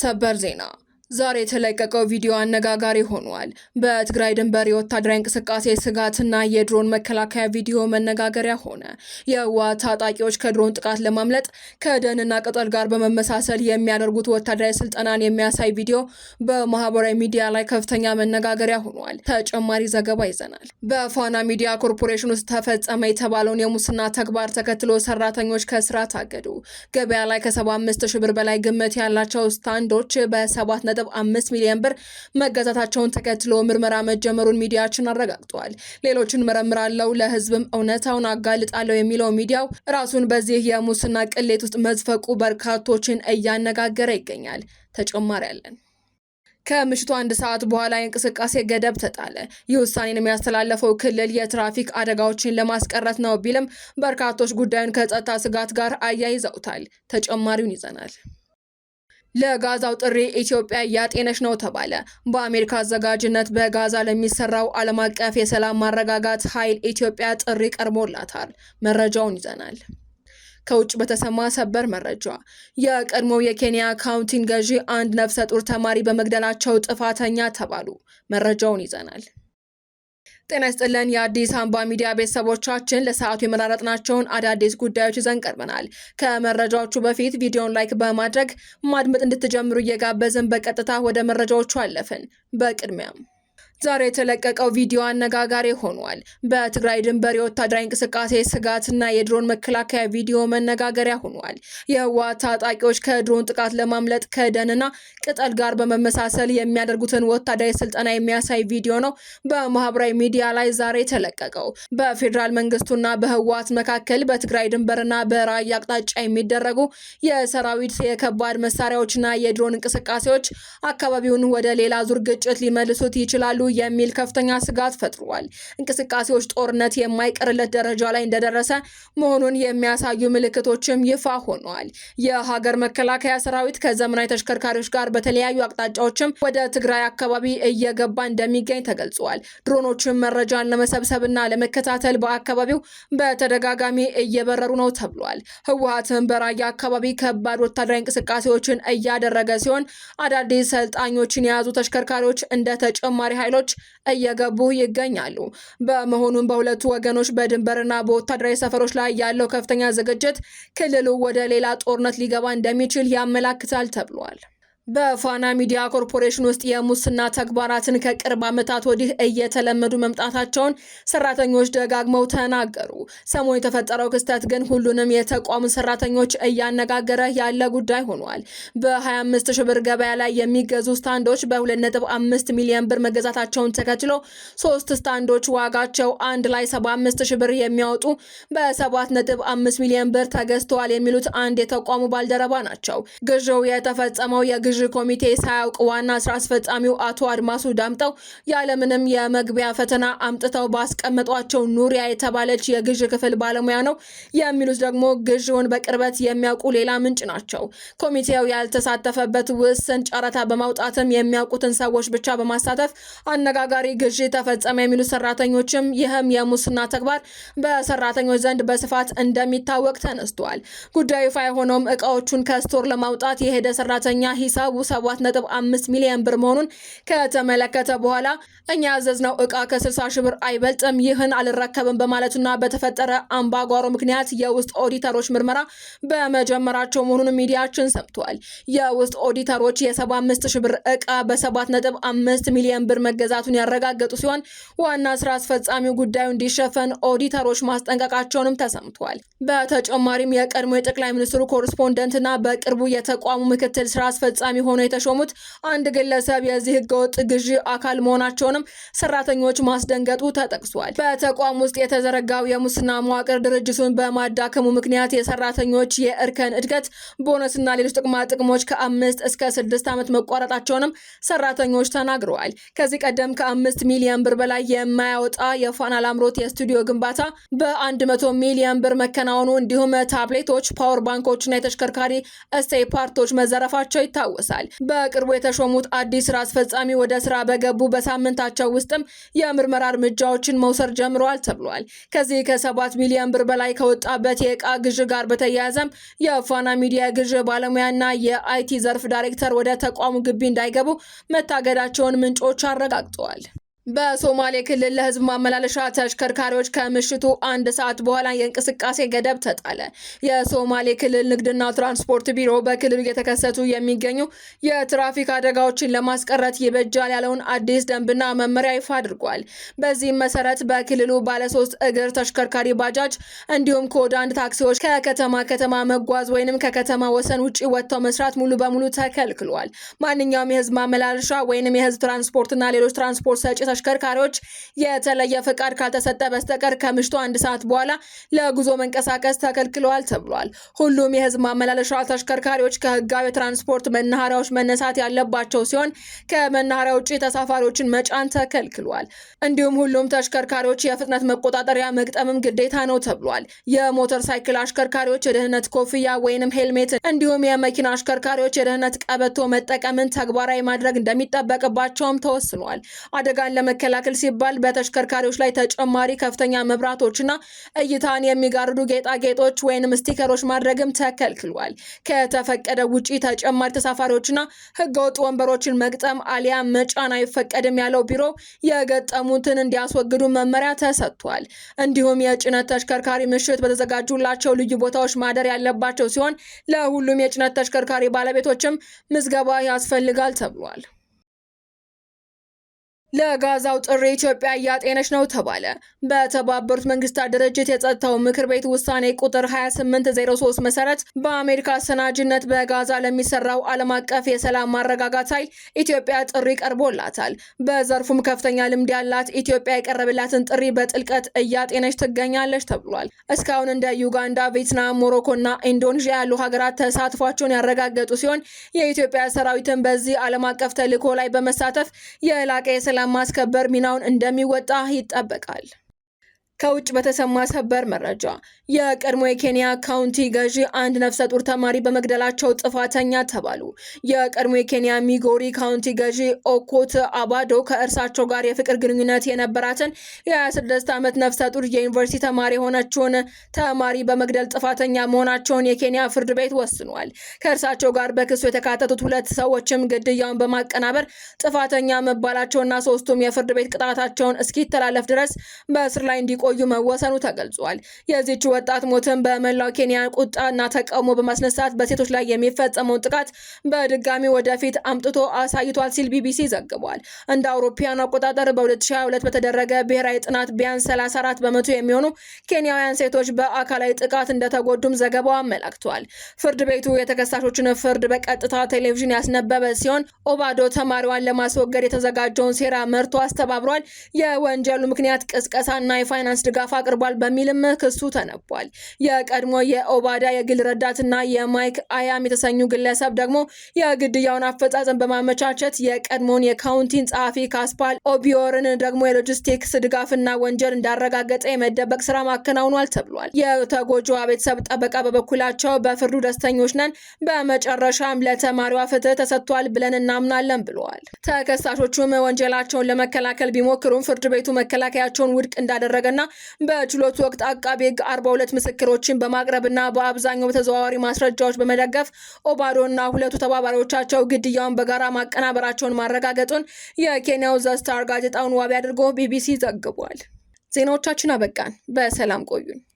ሰበር ዜና ዛሬ የተለቀቀው ቪዲዮ አነጋጋሪ ሆኗል። በትግራይ ድንበር የወታደራዊ እንቅስቃሴ ስጋትና የድሮን መከላከያ ቪዲዮ መነጋገሪያ ሆነ። የህወሓት ታጣቂዎች ከድሮን ጥቃት ለማምለጥ ከደንና ቅጠል ጋር በመመሳሰል የሚያደርጉት ወታደራዊ ስልጠናን የሚያሳይ ቪዲዮ በማህበራዊ ሚዲያ ላይ ከፍተኛ መነጋገሪያ ሆኗል። ተጨማሪ ዘገባ ይዘናል። በፋና ሚዲያ ኮርፖሬሽን ውስጥ ተፈጸመ የተባለውን የሙስና ተግባር ተከትሎ ሰራተኞች ከስራ ታገዱ። ገበያ ላይ ከ75 ሺህ ብር በላይ ግምት ያላቸው ስታንዶች በ7 5 ሚሊዮን ብር መገዛታቸውን ተከትሎ ምርመራ መጀመሩን ሚዲያችን አረጋግጧል። ሌሎችን መረምራለው ለህዝብም እውነታውን አጋልጣለው የሚለው ሚዲያው ራሱን በዚህ የሙስና ቅሌት ውስጥ መዝፈቁ በርካቶችን እያነጋገረ ይገኛል። ተጨማሪ ያለን ከምሽቱ 1 ሰዓት በኋላ የእንቅስቃሴ ገደብ ተጣለ። ይህ ውሳኔን የሚያስተላለፈው ክልል የትራፊክ አደጋዎችን ለማስቀረት ነው ቢልም በርካቶች ጉዳዩን ከጸጥታ ስጋት ጋር አያይዘውታል። ተጨማሪውን ይዘናል። ለጋዛው ጥሪ ኢትዮጵያ ያጤነች ነው ተባለ። በአሜሪካ አዘጋጅነት በጋዛ ለሚሰራው ዓለም አቀፍ የሰላም ማረጋጋት ኃይል ኢትዮጵያ ጥሪ ቀርቦላታል። መረጃውን ይዘናል። ከውጭ በተሰማ ሰበር መረጃ የቀድሞው የኬንያ ካውንቲን ገዢ አንድ ነፍሰ ጡር ተማሪ በመግደላቸው ጥፋተኛ ተባሉ። መረጃውን ይዘናል። ጤና ይስጥልን የአዲስ አምባ ሚዲያ ቤተሰቦቻችን፣ ለሰዓቱ የመራረጥናቸውን አዳዲስ ጉዳዮች ይዘን ቀርበናል። ከመረጃዎቹ በፊት ቪዲዮን ላይክ በማድረግ ማድመጥ እንድትጀምሩ እየጋበዝን በቀጥታ ወደ መረጃዎቹ አለፍን። በቅድሚያም ዛሬ የተለቀቀው ቪዲዮ አነጋጋሪ ሆኗል። በትግራይ ድንበር የወታደራዊ እንቅስቃሴ ስጋትና የድሮን መከላከያ ቪዲዮ መነጋገሪያ ሆኗል። የህወሓት ታጣቂዎች ከድሮን ጥቃት ለማምለጥ ከደንና ቅጠል ጋር በመመሳሰል የሚያደርጉትን ወታደራዊ ስልጠና የሚያሳይ ቪዲዮ ነው በማህበራዊ ሚዲያ ላይ ዛሬ የተለቀቀው። በፌዴራል መንግስቱና በህወሓት መካከል በትግራይ ድንበርና በራያ አቅጣጫ የሚደረጉ የሰራዊት የከባድ መሳሪያዎችና የድሮን እንቅስቃሴዎች አካባቢውን ወደ ሌላ ዙር ግጭት ሊመልሱት ይችላሉ የሚል ከፍተኛ ስጋት ፈጥሯል። እንቅስቃሴዎች ጦርነት የማይቀርለት ደረጃ ላይ እንደደረሰ መሆኑን የሚያሳዩ ምልክቶችም ይፋ ሆነዋል። የሀገር መከላከያ ሰራዊት ከዘመናዊ ተሽከርካሪዎች ጋር በተለያዩ አቅጣጫዎችም ወደ ትግራይ አካባቢ እየገባ እንደሚገኝ ተገልጿል። ድሮኖችን መረጃን ለመሰብሰብና ለመከታተል በአካባቢው በተደጋጋሚ እየበረሩ ነው ተብሏል። ህወሓትን በራያ አካባቢ ከባድ ወታደራዊ እንቅስቃሴዎችን እያደረገ ሲሆን አዳዲስ ሰልጣኞችን የያዙ ተሽከርካሪዎች እንደ ተጨማሪ ኃይሎች እየገቡ ይገኛሉ። በመሆኑም በሁለቱ ወገኖች በድንበርና በወታደራዊ ሰፈሮች ላይ ያለው ከፍተኛ ዝግጅት ክልሉ ወደ ሌላ ጦርነት ሊገባ እንደሚችል ያመላክታል ተብሏል። በፋና ሚዲያ ኮርፖሬሽን ውስጥ የሙስና ተግባራትን ከቅርብ ዓመታት ወዲህ እየተለመዱ መምጣታቸውን ሰራተኞች ደጋግመው ተናገሩ። ሰሞኑ የተፈጠረው ክስተት ግን ሁሉንም የተቋሙ ሰራተኞች እያነጋገረ ያለ ጉዳይ ሆኗል። በ25 ሺህ ብር ገበያ ላይ የሚገዙ ስታንዶች በ2.5 ሚሊዮን ብር መገዛታቸውን ተከትሎ 3 ስታንዶች ዋጋቸው አንድ ላይ 75 ሺህ ብር የሚያወጡ በ7.5 ሚሊዮን ብር ተገዝተዋል የሚሉት አንድ የተቋሙ ባልደረባ ናቸው። ግዢው የተፈጸመው የግዢ ኮሚቴ ሳያውቅ ዋና ስራ አስፈጻሚው አቶ አድማሱ ዳምጠው ያለምንም የመግቢያ ፈተና አምጥተው ባስቀመጧቸው ኑሪያ የተባለች የግዢ ክፍል ባለሙያ ነው የሚሉት ደግሞ ግዢውን በቅርበት የሚያውቁ ሌላ ምንጭ ናቸው። ኮሚቴው ያልተሳተፈበት ውስን ጨረታ በማውጣትም የሚያውቁትን ሰዎች ብቻ በማሳተፍ አነጋጋሪ ግዢ ተፈጸመ የሚሉት ሰራተኞችም ይህም የሙስና ተግባር በሰራተኞች ዘንድ በስፋት እንደሚታወቅ ተነስቷል። ጉዳዩ ይፋ የሆነውም እቃዎቹን ከስቶር ለማውጣት የሄደ ሰራተኛ ሂሳብ 7.5 ሚሊዮን ብር መሆኑን ከተመለከተ በኋላ እኛ ያዘዝነው እቃ ከ60 ሺህ ብር አይበልጥም፣ ይህን አልረከብም በማለቱና በተፈጠረ አምባጓሮ ምክንያት የውስጥ ኦዲተሮች ምርመራ በመጀመራቸው መሆኑን ሚዲያችን ሰምቷል። የውስጥ ኦዲተሮች የ75 ሺህ ብር እቃ በ7.5 ሚሊዮን ብር መገዛቱን ያረጋገጡ ሲሆን ዋና ስራ አስፈጻሚው ጉዳዩ እንዲሸፈን ኦዲተሮች ማስጠንቀቃቸውንም ተሰምቷል። በተጨማሪም የቀድሞ የጠቅላይ ሚኒስትሩ ኮረስፖንደንትና በቅርቡ የተቋሙ ምክትል ስራ አስፈጻሚ ሆነው የተሾሙት አንድ ግለሰብ የዚህ ህገወጥ ግዢ አካል መሆናቸውንም ሰራተኞች ማስደንገጡ ተጠቅሷል። በተቋም ውስጥ የተዘረጋው የሙስና መዋቅር ድርጅቱን በማዳከሙ ምክንያት የሰራተኞች የእርከን እድገት፣ ቦነስና ሌሎች ጥቅማ ጥቅሞች ከ5 እስከ 6 ዓመት መቋረጣቸውንም ሰራተኞች ተናግረዋል። ከዚህ ቀደም ከ5 ሚሊዮን ብር በላይ የማያወጣ የፋና ላምሮት የስቱዲዮ ግንባታ በ100 ሚሊዮን ብር መከናወኑ እንዲሁም ታብሌቶች፣ ፓወር ባንኮችና የተሽከርካሪ እስቴ ፓርቶች መዘረፋቸው ይታወቃል። ይታወሳል። በቅርቡ የተሾሙት አዲስ ስራ አስፈጻሚ ወደ ስራ በገቡ በሳምንታቸው ውስጥም የምርመራ እርምጃዎችን መውሰድ ጀምረዋል ተብሏል። ከዚህ ከ7 ሚሊዮን ብር በላይ ከወጣበት የዕቃ ግዥ ጋር በተያያዘም የፋና ሚዲያ ግዥ ባለሙያና የአይቲ ዘርፍ ዳይሬክተር ወደ ተቋሙ ግቢ እንዳይገቡ መታገዳቸውን ምንጮች አረጋግጠዋል። በሶማሌ ክልል ለህዝብ ማመላለሻ ተሽከርካሪዎች ከምሽቱ 1 ሰዓት በኋላ የእንቅስቃሴ ገደብ ተጣለ። የሶማሌ ክልል ንግድና ትራንስፖርት ቢሮ በክልሉ እየተከሰቱ የሚገኙ የትራፊክ አደጋዎችን ለማስቀረት ይበጃል ያለውን አዲስ ደንብና መመሪያ ይፋ አድርጓል። በዚህም መሰረት በክልሉ ባለ3 እግር ተሽከርካሪ ባጃጅ እንዲሁም ኮድ 1 ታክሲዎች ከከተማ ከተማ መጓዝ ወይንም ከከተማ ወሰን ውጪ ወጥተው መስራት ሙሉ በሙሉ ተከልክሏል። ማንኛውም የህዝብ ማመላለሻ ወይንም የህዝብ ትራንስፖርትና ሌሎች ትራንስፖርት ሰጪ ተሽከርካሪዎች የተለየ ፍቃድ ካልተሰጠ በስተቀር ከምሽቱ 1 ሰዓት በኋላ ለጉዞ መንቀሳቀስ ተከልክለዋል ተብሏል። ሁሉም የህዝብ ማመላለሻ ተሽከርካሪዎች ከህጋዊ ትራንስፖርት መናኸሪያዎች መነሳት ያለባቸው ሲሆን ከመናኸሪያ ውጪ ተሳፋሪዎችን መጫን ተከልክሏል። እንዲሁም ሁሉም ተሽከርካሪዎች የፍጥነት መቆጣጠሪያ መግጠምም ግዴታ ነው ተብሏል። የሞተር ሳይክል አሽከርካሪዎች የደህንነት ኮፍያ ወይንም ሄልሜት እንዲሁም የመኪና አሽከርካሪዎች የደህንነት ቀበቶ መጠቀምን ተግባራዊ ማድረግ እንደሚጠበቅባቸውም ተወስኗል። አደጋን ለመከላከል ሲባል በተሽከርካሪዎች ላይ ተጨማሪ ከፍተኛ መብራቶችና እይታን የሚጋርዱ ጌጣጌጦች ወይንም ስቲከሮች ማድረግም ተከልክሏል። ከተፈቀደ ውጪ ተጨማሪ ተሳፋሪዎችና ህገወጥ ወንበሮችን መግጠም አሊያ መጫን አይፈቀድም ያለው ቢሮ የገጠሙትን እንዲያስወግዱ መመሪያ ተሰጥቷል። እንዲሁም የጭነት ተሽከርካሪ ምሽት በተዘጋጁላቸው ልዩ ቦታዎች ማደር ያለባቸው ሲሆን ለሁሉም የጭነት ተሽከርካሪ ባለቤቶችም ምዝገባ ያስፈልጋል ተብሏል። ለጋዛው ጥሪ ኢትዮጵያ እያጤነች ነው ተባለ። በተባበሩት መንግስታት ድርጅት የጸጥታው ምክር ቤት ውሳኔ ቁጥር 2803 መሰረት በአሜሪካ አሰናጅነት በጋዛ ለሚሰራው ዓለም አቀፍ የሰላም ማረጋጋት ኃይል ኢትዮጵያ ጥሪ ቀርቦላታል። በዘርፉም ከፍተኛ ልምድ ያላት ኢትዮጵያ የቀረበላትን ጥሪ በጥልቀት እያጤነች ትገኛለች ተብሏል። እስካሁን እንደ ዩጋንዳ፣ ቪየትናም፣ ሞሮኮና ኢንዶኔዥያ ያሉ ሀገራት ተሳትፏቸውን ያረጋገጡ ሲሆን የኢትዮጵያ ሰራዊትን በዚህ ዓለም አቀፍ ተልዕኮ ላይ በመሳተፍ የላቀ ሰላም ማስከበር ሚናውን እንደሚወጣ ይጠበቃል። ከውጭ በተሰማ ሰበር መረጃ የቀድሞ የኬንያ ካውንቲ ገዢ አንድ ነፍሰ ጡር ተማሪ በመግደላቸው ጥፋተኛ ተባሉ። የቀድሞ የኬንያ ሚጎሪ ካውንቲ ገዢ ኦኮት አባዶ ከእርሳቸው ጋር የፍቅር ግንኙነት የነበራትን የ26 ዓመት ነፍሰ ጡር የዩኒቨርሲቲ ተማሪ የሆነችውን ተማሪ በመግደል ጥፋተኛ መሆናቸውን የኬንያ ፍርድ ቤት ወስኗል። ከእርሳቸው ጋር በክሱ የተካተቱት 2 ሰዎችም ግድያውን በማቀናበር ጥፋተኛ መባላቸውና 3ቱም የፍርድ ቤት ቅጣታቸውን እስኪተላለፍ ድረስ በእስር ላይ እንዲቆዩ መወሰኑ ተገልጿል። የዚህች ወጣት ሞትን በመላው ኬንያ ቁጣና ተቃውሞ በማስነሳት በሴቶች ላይ የሚፈጸመውን ጥቃት በድጋሚ ወደፊት አምጥቶ አሳይቷል ሲል ቢቢሲ ዘግቧል። እንደ አውሮፓውያን አቆጣጠር በ2022 በተደረገ ብሔራዊ ጥናት ቢያንስ 34 በመቶ የሚሆኑ ኬንያውያን ሴቶች በአካላዊ ጥቃት እንደተጎዱም ዘገባው አመላክቷል። ፍርድ ቤቱ የተከሳሾችን ፍርድ በቀጥታ ቴሌቪዥን ያስነበበ ሲሆን ኦባዶ ተማሪዋን ለማስወገድ የተዘጋጀውን ሴራ መርቶ አስተባብሯል። የወንጀሉ ምክንያት ቅስቀሳና የፋይናንስ ድጋፍ አቅርቧል በሚልም ክሱ ተነቧል። የቀድሞ የኦባዳ የግል ረዳትና የማይክ አያም የተሰኙ ግለሰብ ደግሞ የግድያውን አፈጻጸም በማመቻቸት የቀድሞውን የካውንቲን ጸሐፊ ካስፓል ኦቢዮርን ደግሞ የሎጂስቲክስ ድጋፍና ወንጀል እንዳረጋገጠ የመደበቅ ስራ ማከናውኗል ተብሏል። የተጎጂዋ ቤተሰብ ጠበቃ በበኩላቸው በፍርዱ ደስተኞች ነን፣ በመጨረሻም ለተማሪዋ ፍትህ ተሰጥቷል ብለን እናምናለን ብለዋል። ተከሳሾቹም ወንጀላቸውን ለመከላከል ቢሞክሩም ፍርድ ቤቱ መከላከያቸውን ውድቅ እንዳደረገና በችሎቱ ወቅት አቃቤ ሕግ 42 ምስክሮችን በማቅረብና በአብዛኛው በተዘዋዋሪ ማስረጃዎች በመደገፍ ኦባዶና 2 ተባባሪዎቻቸው ግድያውን በጋራ ማቀናበራቸውን ማረጋገጡን የኬንያው ዘ ስታር ጋዜጣውን ዋቢ አድርጎ ቢቢሲ ዘግቧል። ዜናዎቻችን አበቃን። በሰላም ቆዩን።